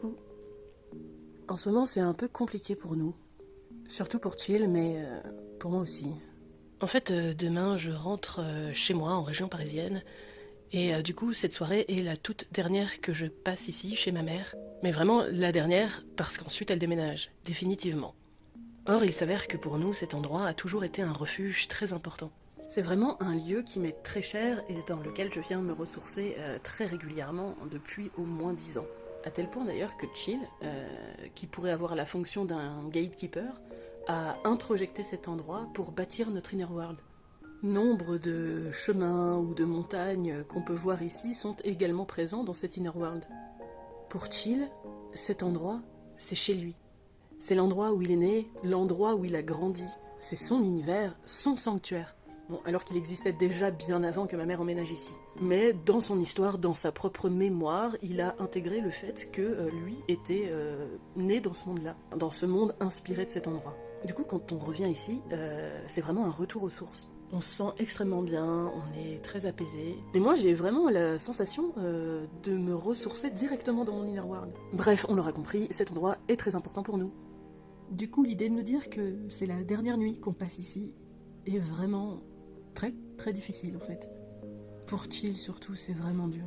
Coucou. En ce moment, c'est un peu compliqué pour nous. Surtout pour Chill, mais pour moi aussi. En fait, demain, je rentre chez moi, en région parisienne. Et du coup, cette soirée est la toute dernière que je passe ici, chez ma mère. Mais vraiment la dernière, parce qu'ensuite elle déménage, définitivement. Or, il s'avère que pour nous, cet endroit a toujours été un refuge très important. C'est vraiment un lieu qui m'est très cher et dans lequel je viens me ressourcer très régulièrement depuis au moins 10 ans. À tel point d'ailleurs que Chill, qui pourrait avoir la fonction d'un gatekeeper, a introjecté cet endroit pour bâtir notre inner world. Nombre de chemins ou de montagnes qu'on peut voir ici sont également présents dans cet inner world. Pour Chill, cet endroit, c'est chez lui. C'est l'endroit où il est né, l'endroit où il a grandi. C'est son univers, son sanctuaire. Bon, alors qu'il existait déjà bien avant que ma mère emménage ici. Mais dans son histoire, dans sa propre mémoire, il a intégré le fait que lui était né dans ce monde-là, dans ce monde inspiré de cet endroit. Du coup, quand on revient ici, c'est vraiment un retour aux sources. On se sent extrêmement bien, on est très apaisé. Et moi, j'ai vraiment la sensation de me ressourcer directement dans mon inner world. Bref, on l'aura compris, cet endroit est très important pour nous. Du coup, l'idée de me dire que c'est la dernière nuit qu'on passe ici est vraiment très très difficile en fait. Pour Chill surtout, c'est vraiment dur.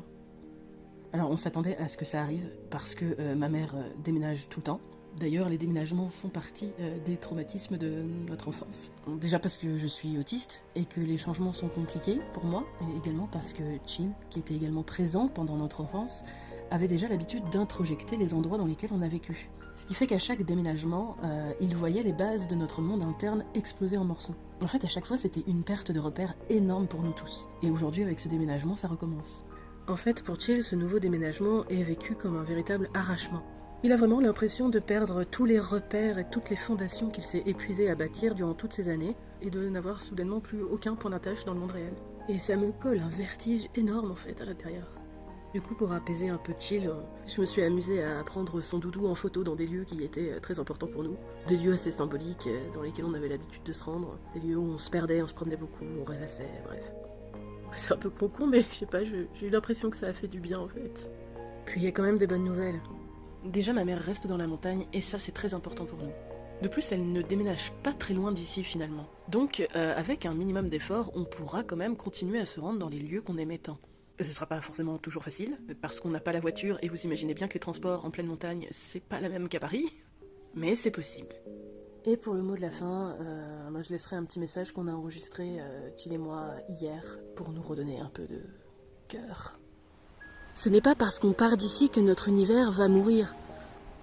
Alors on s'attendait à ce que ça arrive parce que ma mère déménage tout le temps. D'ailleurs, les déménagements font partie des traumatismes de notre enfance. Déjà parce que je suis autiste et que les changements sont compliqués pour moi, et également parce que Chill, qui était également présent pendant notre enfance, avait déjà l'habitude d'introjecter les endroits dans lesquels on a vécu. Ce qui fait qu'à chaque déménagement, il voyait les bases de notre monde interne exploser en morceaux. En fait, à chaque fois, c'était une perte de repères énorme pour nous tous. Et aujourd'hui, avec ce déménagement, ça recommence. En fait, pour Chill, ce nouveau déménagement est vécu comme un véritable arrachement. Il a vraiment l'impression de perdre tous les repères et toutes les fondations qu'il s'est épuisé à bâtir durant toutes ces années, et de n'avoir soudainement plus aucun point d'attache dans le monde réel. Et ça me colle un vertige énorme en fait à l'intérieur. Du coup, pour apaiser un peu Chill, je me suis amusée à prendre son doudou en photo dans des lieux qui étaient très importants pour nous. Des lieux assez symboliques dans lesquels on avait l'habitude de se rendre. Des lieux où on se perdait, on se promenait beaucoup, on rêvassait, bref. C'est un peu con, mais je sais pas, j'ai eu l'impression que ça a fait du bien en fait. Puis il y a quand même des bonnes nouvelles. Déjà, ma mère reste dans la montagne et ça c'est très important pour nous. De plus, elle ne déménage pas très loin d'ici finalement. Donc, avec un minimum d'effort, on pourra quand même continuer à se rendre dans les lieux qu'on aimait tant. Ce sera pas forcément toujours facile, parce qu'on n'a pas la voiture, et vous imaginez bien que les transports en pleine montagne, c'est pas la même qu'à Paris, mais c'est possible. Et pour le mot de la fin, moi je laisserai un petit message qu'on a enregistré, Chill et moi, hier, pour nous redonner un peu de cœur. Ce n'est pas parce qu'on part d'ici que notre univers va mourir.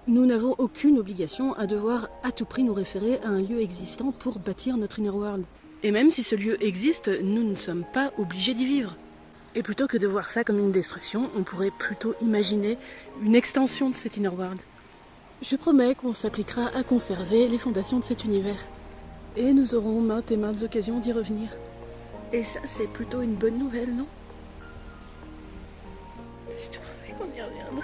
Nous n'avons aucune obligation à devoir à tout prix nous référer à un lieu existant pour bâtir notre inner world. Et même si ce lieu existe, nous ne sommes pas obligés d'y vivre. Et plutôt que de voir ça comme une destruction, on pourrait plutôt imaginer une extension de cet inner world. Je promets qu'on s'appliquera à conserver les fondations de cet univers. Et nous aurons maintes et maintes occasions d'y revenir. Et ça, c'est plutôt une bonne nouvelle, non? J'ai toujours rêvé qu'on y reviendra.